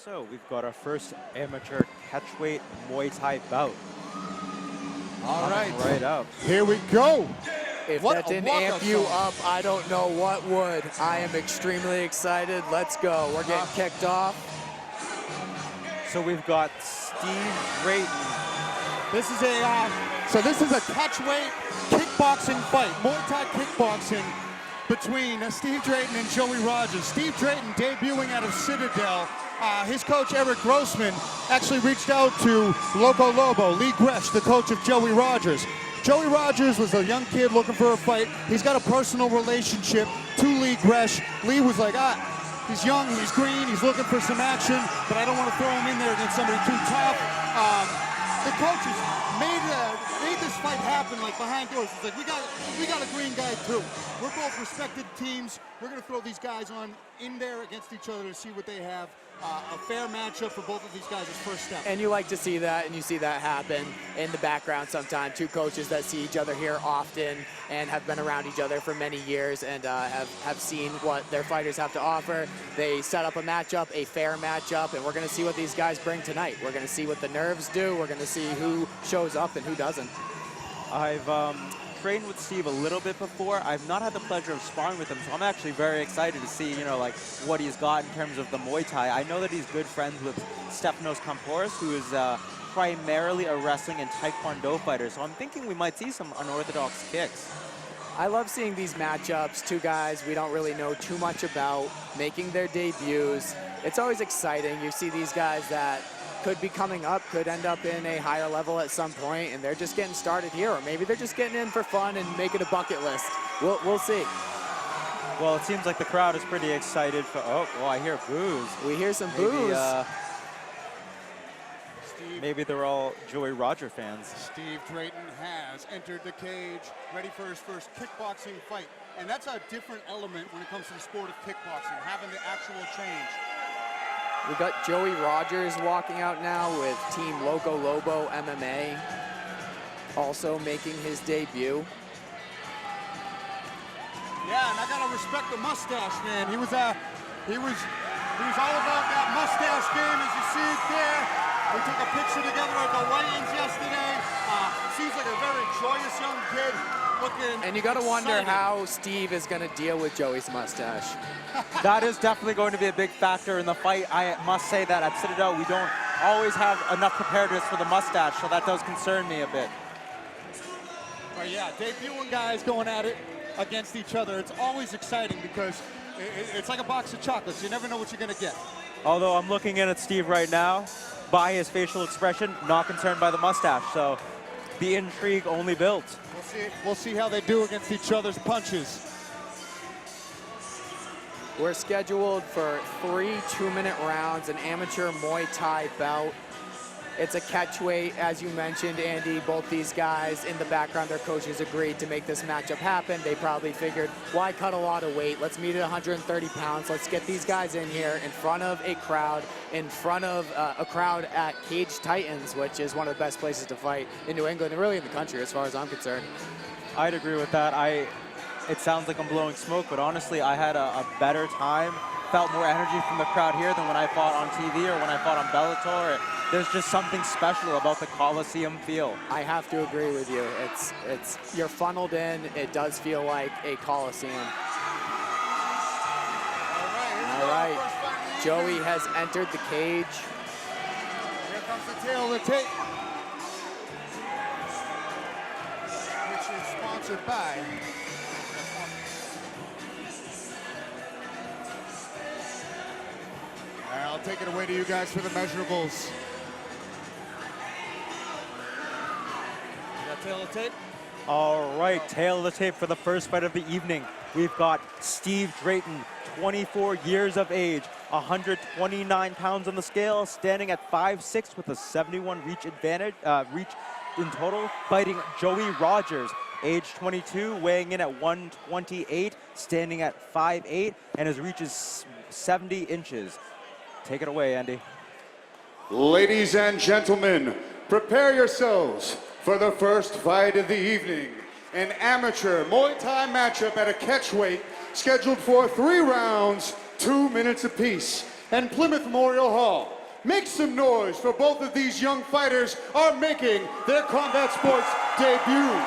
So we've got our first amateur catchweight Muay Thai bout. All right. Right up. Here we go. If that didn't amp you up, I don't know what would. I am extremely excited. Let's go. We're getting kicked off. So we've got Steve Drayton. This is a catchweight kickboxing fight, Muay Thai kickboxing between Steve Drayton and Joey Rogers. Steve Drayton debuting out of Citadel. His coach, Eric Grossman, actually reached out to Loco Lobo, Lee Gresh, the coach of Joey Rogers. Joey Rogers was a young kid looking for a fight. He's got a personal relationship to Lee Gresh. Lee was like, he's young, he's green, he's looking for some action, but I don't want to throw him in there against somebody too tough. The coaches made this fight happen like behind doors. It's like, we got a green guy too. We're both respected teams. We're gonna throw these guys on in there against each other to see what they have. A fair matchup for both of these guys is first step. And you like to see that, and you see that happen in the background sometimes. Two coaches that see each other here often and have been around each other for many years and have seen what their fighters have to offer. They set up a matchup, a fair matchup, and we're going to see what these guys bring tonight. We're going to see what the nerves do. We're going to see who shows up and who doesn't. I've trained with Steve a little bit before. I've not had the pleasure of sparring with him, so I'm actually very excited to see, like what he's got in terms of the Muay Thai. I know that he's good friends with Stefanos Kampouris, who is primarily a wrestling and Taekwondo fighter, so I'm thinking we might see some unorthodox kicks. I love seeing these matchups, two guys we don't really know too much about, making their debuts. It's always exciting. You see these guys that could be coming up, could end up in a higher level at some point, and they're just getting started here, or maybe they're just getting in for fun and making a bucket list. We'll see. Well, it seems like the crowd is pretty excited for, I hear boos. We hear some boos. Maybe they're all Joey Roger fans. Steve Drayton has entered the cage, ready for his first kickboxing fight. And that's a different element when it comes to the sport of kickboxing, having the actual change. We got Joey Rogers walking out now with Team Loco Lobo MMA, also making his debut. Yeah, and I gotta respect the mustache, man. He was all about that mustache game, as you see it there. We took a picture together at the weigh-ins yesterday. Seems like a very joyous young kid. And you got to wonder how Steve is going to deal with Joey's mustache. That is definitely going to be a big factor in the fight. I must say that at Citadel, we don't always have enough preparedness for the mustache, so that does concern me a bit. Well, yeah, debuting guys going at it against each other, it's always exciting because it's like a box of chocolates. You never know what you're going to get. Although I'm looking in at Steve right now, by his facial expression, not concerned by the mustache, so the intrigue only builds. We'll see how they do against each other's punches. We're scheduled for 3 2-minute rounds, an amateur Muay Thai bout. It's a catchweight, as you mentioned, Andy. Both these guys in the background, their coaches agreed to make this matchup happen. They probably figured, why cut a lot of weight? Let's meet at 130 pounds. Let's get these guys in here in front of a crowd, in front of a crowd at Cage Titans, which is one of the best places to fight in New England and really in the country, as far as I'm concerned. I'd agree with that. It sounds like I'm blowing smoke, but honestly, I had a better time, felt more energy from the crowd here than when I fought on TV or when I fought on Bellator. There's just something special about the Coliseum feel. I have to agree with you. You're funneled in. It does feel like a Coliseum. All right. Joey has entered the cage. Here comes the tail of the tape, which is sponsored by. All right, I'll take it away to you guys for the measurables. Tail of the tape. All right, tail of the tape for the first fight of the evening. We've got Steve Drayton, 24 years of age, 129 pounds on the scale, standing at 5'6" with a 71 reach advantage, reach in total, fighting Joey Rogers, age 22, weighing in at 128, standing at 5'8", and his reach is 70 inches. Take it away, Andy. Ladies and gentlemen, prepare yourselves for the first fight of the evening. An amateur Muay Thai matchup at a catchweight scheduled for 3 rounds, 2 minutes apiece. and Plymouth Memorial Hall. Make some noise for both of these young fighters are making their combat sports debut.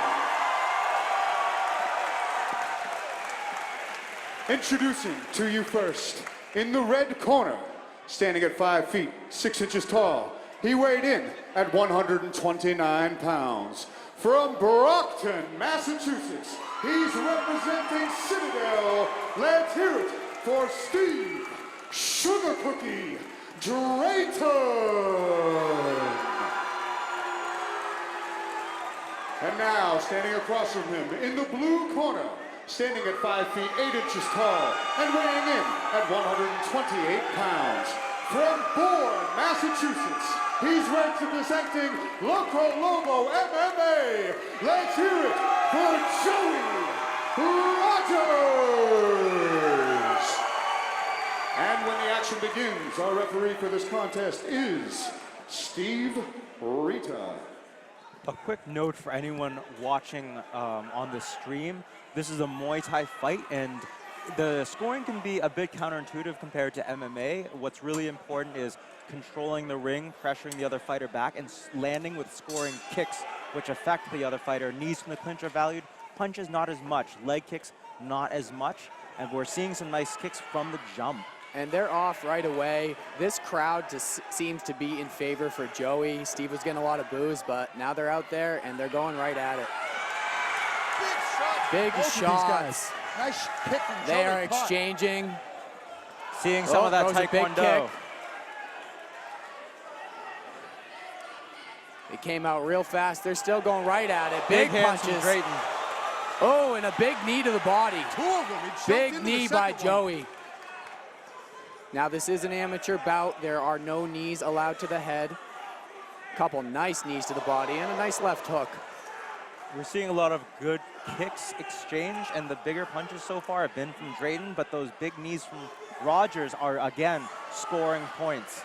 Introducing to you first, in the red corner, standing at 5 feet, 6 inches tall, he weighed in at 129 pounds. From Brockton, Massachusetts, he's representing Citadel. Let's hear it for Steve Sugar Cookie Drayton. And now, standing across from him, in the blue corner, standing at 5 feet 8 inches tall and weighing in at 128 pounds. From Bourne, Massachusetts, he's representing Loco Lobo MMA. Let's hear it for Joey Rogers. And when the action begins, our referee for this contest is Steve Rita. A quick note for anyone watching on the stream. This is a Muay Thai fight, and the scoring can be a bit counterintuitive compared to MMA. What's really important is controlling the ring, pressuring the other fighter back, and landing with scoring kicks, which affect the other fighter. Knees from the clinch are valued, punches not as much, leg kicks not as much, and we're seeing some nice kicks from the jump. And they're off right away. This crowd just seems to be in favor for Joey. Steve was getting a lot of boos, but now they're out there and they're going right at it. Big shots. Nice kick from They Joey. are exchanging. Seeing some of that throws a big taekwondo. kick. It came out real fast. They're still going right at it. Big hands from punches. Drayton. Oh, and a big knee to the body. Two of them. He jumped Big into the knee by second one. Joey. Now this is an amateur bout. There are no knees allowed to the head. Couple nice knees to the body and a nice left hook. We're seeing a lot of good kicks exchanged, and the bigger punches so far have been from Drayton, but those big knees from Rogers are, again, scoring points.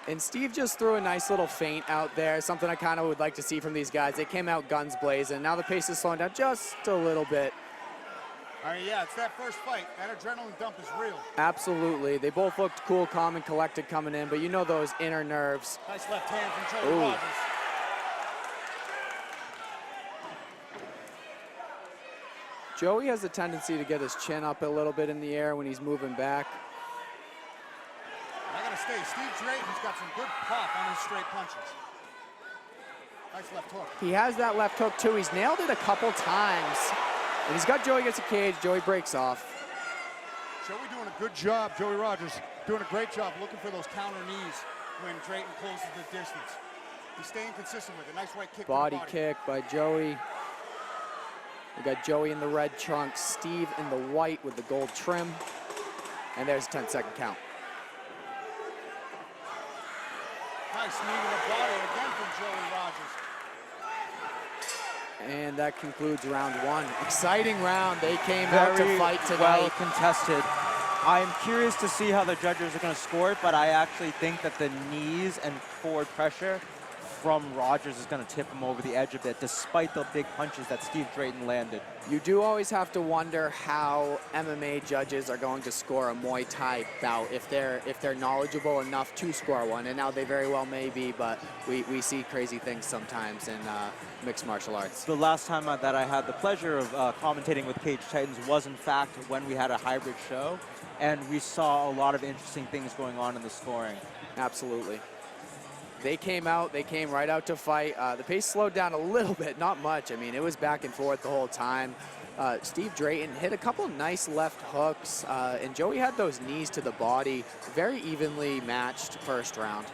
And Steve just threw a nice little feint out there, something I kind of would like to see from these guys. They came out guns blazing. Now the pace is slowing down just a little bit. Yeah, it's that first fight. That adrenaline dump is real. Absolutely. They both looked cool, calm, and collected coming in, but you know those inner nerves. Nice left hand from Joey Ooh. Rogers. Joey has a tendency to get his chin up a little bit in the air when he's moving back. I gotta say, Steve Drayton's got some good pop on his straight punches. Nice left hook. He has that left hook too. He's nailed it a couple times. And he's got Joey against the cage. Joey breaks off. Joey doing a good job. Joey Rogers doing a great job looking for those counter knees when Drayton closes the distance. He's staying consistent with it. Nice right kick. Body kick by Joey. We got Joey in the red trunks, Steve in the white with the gold trim. And there's a 10-second count. Nice knee to the body again from Joey Rogers. And that concludes round one. Exciting round. They came out to Very fight well tonight. contested. I'm curious to see how the judges are going to score it, but I actually think that the knees and forward pressure from Rogers is going to tip him over the edge a bit, despite the big punches that Steve Drayton landed. You do always have to wonder how MMA judges are going to score a Muay Thai bout, if they're knowledgeable enough to score one. And now they very well may be, but we see crazy things sometimes in mixed martial arts. The last time that I had the pleasure of commentating with Cage Titans was, in fact, when we had a hybrid show, and we saw a lot of interesting things going on in the scoring. Absolutely. They came right out to fight. The pace slowed down a little bit, not much. I mean, it was back and forth the whole time. Steve Drayton hit a couple nice left hooks, and Joey had those knees to the body. Very evenly matched first round.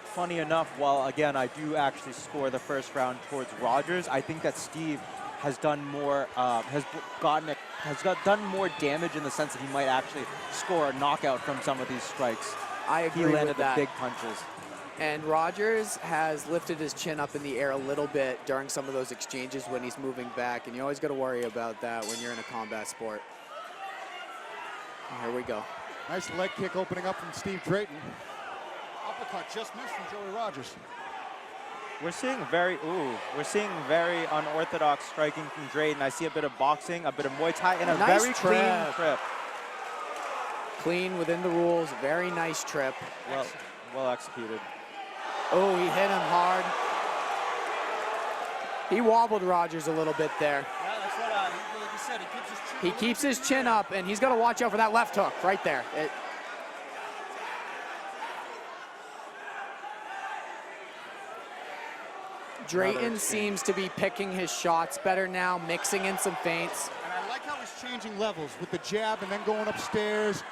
Funny enough, while again I do actually score the first round towards Rogers, I think that Steve has done more, done more damage in the sense that he might actually score a knockout from some of these strikes. I agree He landed with that. the big punches. And Rogers has lifted his chin up in the air a little bit during some of those exchanges when he's moving back, and you always got to worry about that when you're in a combat sport. Here we go. Nice leg kick opening up from Steve Drayton. Uppercut just missed from Joey Rogers. We're seeing very unorthodox striking from Drayton. I see a bit of boxing, a bit of Muay Thai, and a Nice very clean trip. trip. Clean within the rules, very nice trip. Well executed. Oh, he hit him hard. He wobbled Rogers a little bit there. Yeah, that's what like you said, he keeps his chin. He keeps his chin up, and he's got to watch out for that left hook right there. Drayton seems to be picking his shots better now, mixing in some feints. And I like how he's changing levels with the jab and then going upstairs,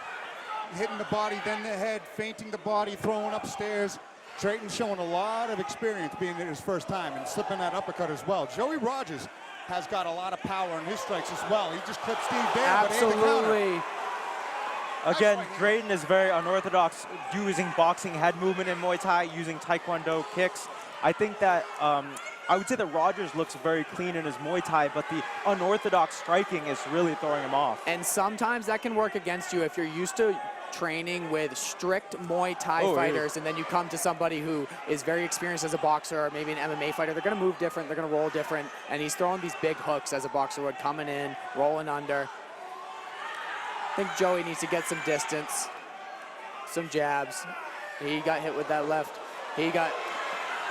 hitting the body, then the head, feinting the body, throwing upstairs. Drayton's showing a lot of experience being in his first time and slipping that uppercut as well. Joey Rogers has got a lot of power in his strikes as well. He just clipped Steve there. Absolutely. Again, Drayton is very unorthodox, using boxing head movement in Muay Thai, using Taekwondo kicks. I think that, I would say that Rogers looks very clean in his Muay Thai, but the unorthodox striking is really throwing him off. And sometimes that can work against you if you're used to training with strict Muay Thai fighters, and then you come to somebody who is very experienced as a boxer or maybe an MMA fighter. They're going to move different, they're going to roll different, and he's throwing these big hooks as a boxer would, coming in, rolling under. I think Joey needs to get some distance, some jabs. He got hit with that left. He got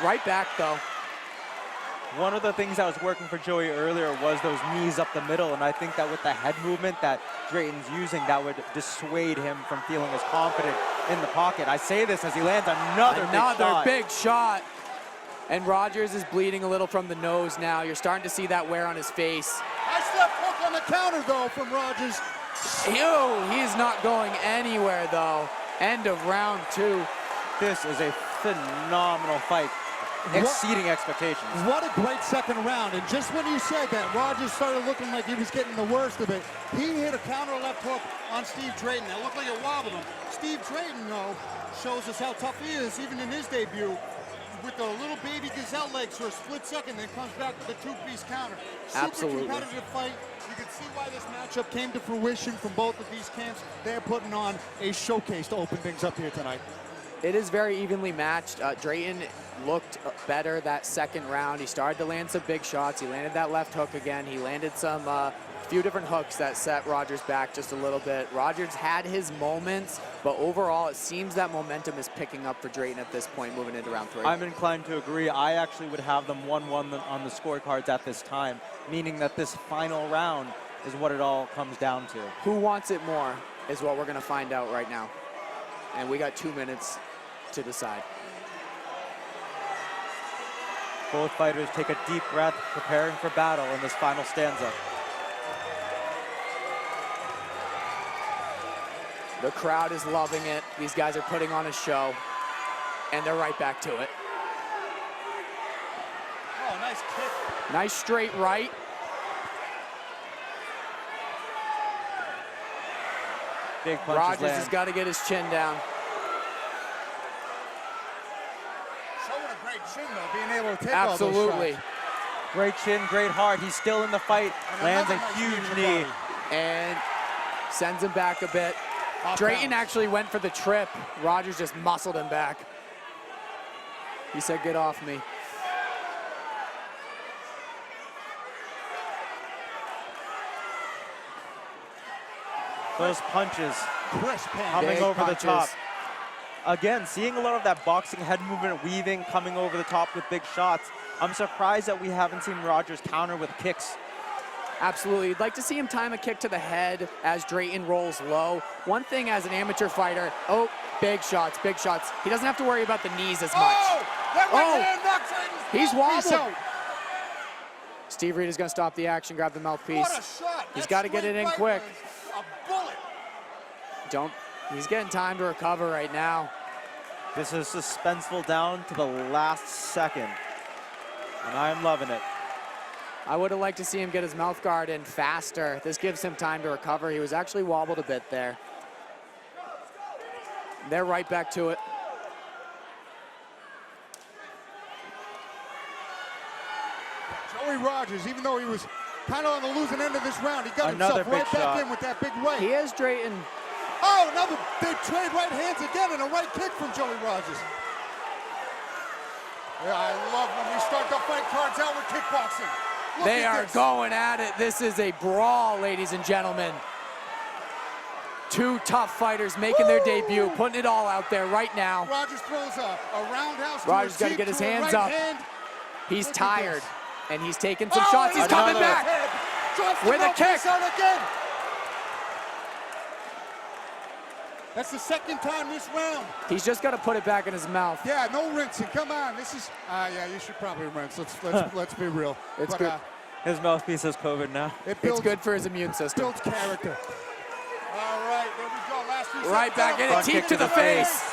right back though. One of the things that was working for Joey earlier was those knees up the middle, and I think that with the head movement that Drayton's using, that would dissuade him from feeling as confident in the pocket. I say this as he lands another big shot. And Rogers is bleeding a little from the nose now. You're starting to see that wear on his face. Nice left hook on the counter though from Rogers. Ew, he's not going anywhere though. End of round 2. This is a phenomenal fight, exceeding expectations. What a great second round. And just when you said that, Rogers started looking like he was getting the worst of it. He hit a counter left hook on Steve Drayton. That looked like it wobbled him. Steve Drayton, though, shows us how tough he is, even in his debut, with the little baby gazelle legs for a split second, then comes back with a two-piece counter. Absolutely. Super competitive fight. You can see why this matchup came to fruition from both of these camps. They're putting on a showcase to open things up here tonight. It is very evenly matched. Drayton looked better that second round. He started to land some big shots. He landed that left hook again. He landed some few different hooks that set Rogers back just a little bit. Rogers had his moments, but overall it seems that momentum is picking up for Drayton at this point moving into round 3. I'm inclined to agree. I actually would have them 1-1 on the scorecards at this time, meaning that this final round is what it all comes down to. Who wants it more is what we're going to find out right now. And we got 2 minutes to decide. Both fighters take a deep breath, preparing for battle in this final stanza. The crowd is loving it. These guys are putting on a show, and they're right back to it. Oh, nice kick. Nice straight right. Big punches Rogers land. has got to get his chin down. Showing a great chin, though, being able to take Absolutely. all those shots. Great chin, great heart. He's still in the fight. Lands a huge knee. And sends him back a bit. Off Drayton balance. actually went for the trip. Rogers just muscled him back. He said, get off me. Those punches Crisp hand. coming Big over punches. the top. Again, seeing a lot of that boxing head movement, weaving, coming over the top with big shots. I'm surprised that we haven't seen Rogers counter with kicks. Absolutely. You'd like to see him time a kick to the head as Drayton rolls low. One thing as an amateur fighter, big shots, big shots. He doesn't have to worry about the knees as much. That right hand knocks Drayton's He's mouthpiece wobbled. out. Steve Reed is going to stop the action, grab the mouthpiece. What a shot. He's That got to get it straight in right quick. was a bullet. He's getting time to recover right now. This is suspenseful down to the last second, and I'm loving it. I would have liked to see him get his mouth guard in faster. This gives him time to recover. He was actually wobbled a bit there. They're right back to it. Joey Rogers, even though he was kind of on the losing end of this round, he got Another himself right big back shot. in with that big right. He has Drayton. Oh, another, they trade right hands again and a right kick from Joey Rogers. Yeah, I love when we start the fight cards out with kickboxing. Look They at are this. going at it. This is a brawl, ladies and gentlemen. Two tough fighters making their debut, putting it all out there right now. Rogers throws a roundhouse. Rogers got to get his hands up. He's Look at tired, this. and he's taking some shots. He's coming Another. back Drops with him a up, kick. kicks out again. That's the second time this round. He's just got to put it back in his mouth. Yeah, no rinsing. Come on, this is. Yeah, you should probably rinse. Let's be real. It's But, good. His mouthpiece has COVID now. It builds, It's good for his immune system. builds character. All right, there we go. Last few Right seconds. back in it, Front teeth kick to to the the face.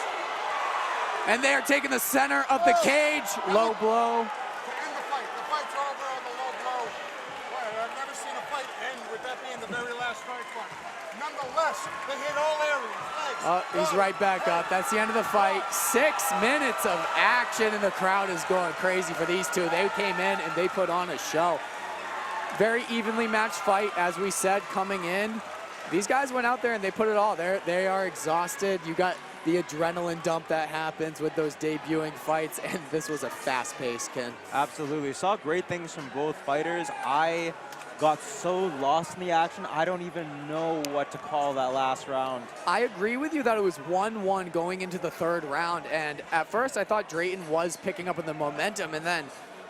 And they are taking the center of the cage. Low blow. To end the fight. The fight's over on the low blow. Well, I've never seen a fight end with that being the very last strike, but nonetheless, they hit all areas. Legs, Oh, he's guard, right back head. up. That's the end of the fight. 6 minutes of action, and the crowd is going crazy for these two. They came in and they put on a show. Very evenly matched fight, as we said, coming in. These guys went out there and they put it all. They are exhausted. You got the adrenaline dump that happens with those debuting fights, and this was a fast pace, Ken. Absolutely. Saw great things from both fighters. I got so lost in the action, I don't even know what to call that last round. I agree with you that it was 1-1 going into the third round, and at first I thought Drayton was picking up on the momentum, and then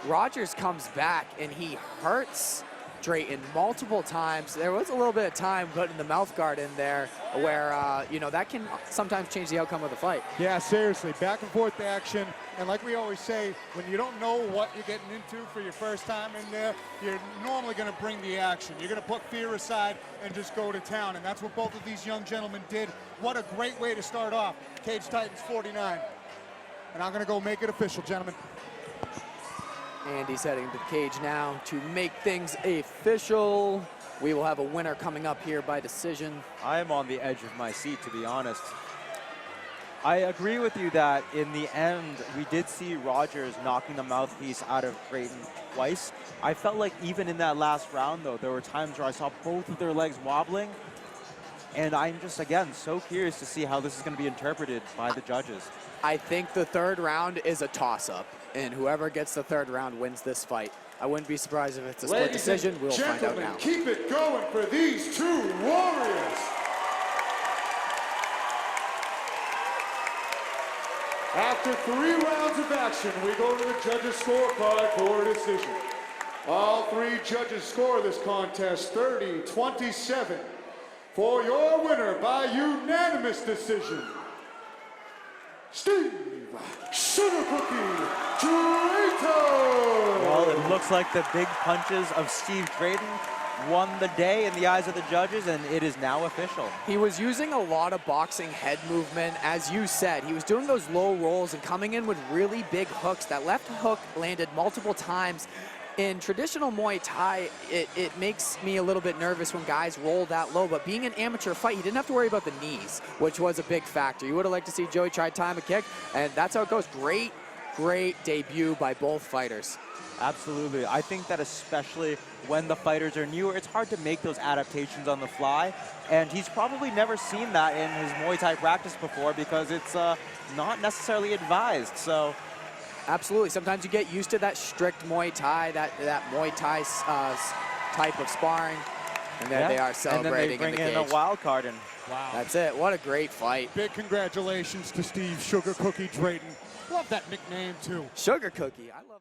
Rogers comes back and he hurts Drayton multiple times. There was a little bit of time putting the mouth guard in there where, you know, that can sometimes change the outcome of the fight. Yeah, seriously, back and forth action. And like we always say, when you don't know what you're getting into for your first time in there, you're normally going to bring the action. You're going to put fear aside and just go to town. And that's what both of these young gentlemen did. What a great way to start off. Cage Titans 49. And I'm going to go make it official, gentlemen. Andy's heading to the cage now to make things official. We will have a winner coming up here by decision. I am on the edge of my seat, to be honest. I agree with you that in the end, we did see Rogers knocking the mouthpiece out of Drayton twice. I felt like even in that last round, though, there were times where I saw both of their legs wobbling. And I'm just, again, so curious to see how this is going to be interpreted by the judges. I think the third round is a toss-up, and whoever gets the third round wins this fight. I wouldn't be surprised if it's a split Ladies decision. and We'll find out gentlemen, now. keep it going for these two warriors. After 3 rounds of action, we go to the judges' scorecard for a decision. All 3 judges score this contest 30-27. For your winner by unanimous decision, Steve Sugar Cookie Drayton. Well, it looks like the big punches of Steve Drayton won the day in the eyes of the judges, and it is now official. He was using a lot of boxing head movement, as you said. He was doing those low rolls and coming in with really big hooks. That left hook landed multiple times. In traditional Muay Thai, it makes me a little bit nervous when guys roll that low, but being an amateur fight, he didn't have to worry about the knees, which was a big factor. You would have liked to see Joey try time a kick, and that's how it goes. Great, great debut by both fighters. Absolutely. I think that especially when the fighters are newer, it's hard to make those adaptations on the fly. And he's probably never seen that in his Muay Thai practice before because it's not necessarily advised. So, absolutely. Sometimes you get used to that strict Muay Thai, that Muay Thai type of sparring. And there they are celebrating and then they bring in the cage. in a wild card. And Wow. That's it. What a great fight. Big congratulations to Steve Sugar Cookie Drayton. Love that nickname, too. Sugar Cookie. I love